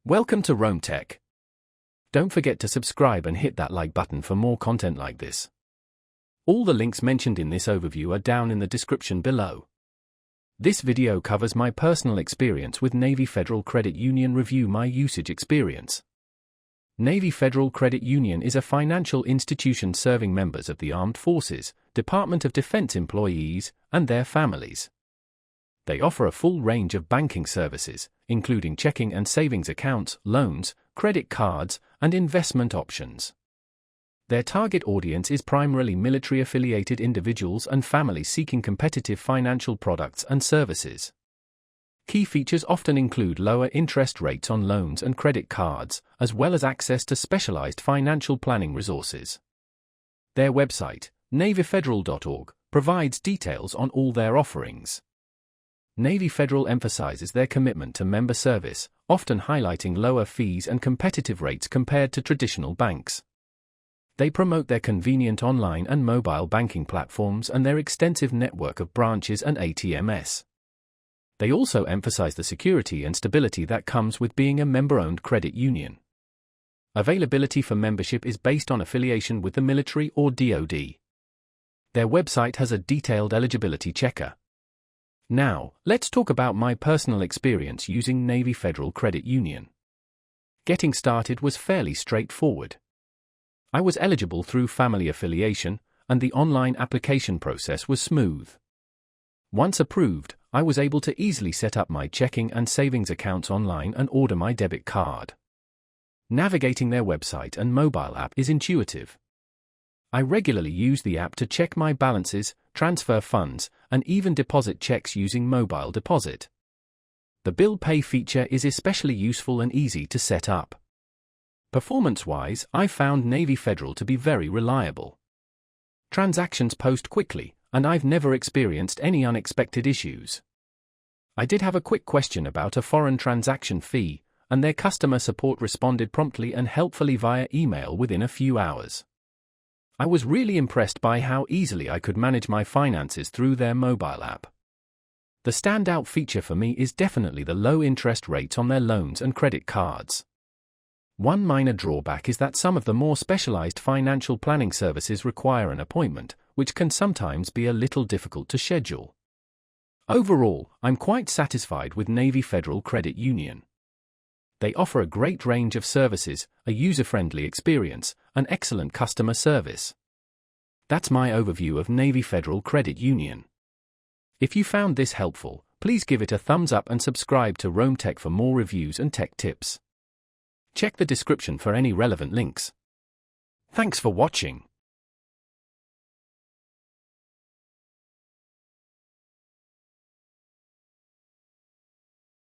Welcome to Rome Tech. Don't forget to subscribe and hit that like button for more content like this. All the links mentioned in this overview are down in the description below. This video covers my personal experience with Navy Federal Credit Union. Review my usage experience. Navy Federal Credit Union is a financial institution serving members of the Armed Forces, Department of Defense employees, and their families. They offer a full range of banking services, including checking and savings accounts, loans, credit cards, and investment options. Their target audience is primarily military-affiliated individuals and families seeking competitive financial products and services. Key features often include lower interest rates on loans and credit cards, as well as access to specialized financial planning resources. Their website, navyfederal.org, provides details on all their offerings. Navy Federal emphasizes their commitment to member service, often highlighting lower fees and competitive rates compared to traditional banks. They promote their convenient online and mobile banking platforms and their extensive network of branches and ATMs. They also emphasize the security and stability that comes with being a member-owned credit union. Availability for membership is based on affiliation with the military or DoD. Their website has a detailed eligibility checker. Now, let's talk about my personal experience using Navy Federal Credit Union. Getting started was fairly straightforward. I was eligible through family affiliation, and the online application process was smooth. Once approved, I was able to easily set up my checking and savings accounts online and order my debit card. Navigating their website and mobile app is intuitive. I regularly use the app to check my balances, transfer funds, and even deposit checks using mobile deposit. The bill pay feature is especially useful and easy to set up. Performance-wise, I found Navy Federal to be very reliable. Transactions post quickly, and I've never experienced any unexpected issues. I did have a quick question about a foreign transaction fee, and their customer support responded promptly and helpfully via email within a few hours. I was really impressed by how easily I could manage my finances through their mobile app. The standout feature for me is definitely the low interest rates on their loans and credit cards. One minor drawback is that some of the more specialized financial planning services require an appointment, which can sometimes be a little difficult to schedule. Overall, I'm quite satisfied with Navy Federal Credit Union. They offer a great range of services, a user-friendly experience, and excellent customer service. That's my overview of Navy Federal Credit Union. If you found this helpful, please give it a thumbs up and subscribe to Rome Tech for more reviews and tech tips. Check the description for any relevant links. Thanks for watching.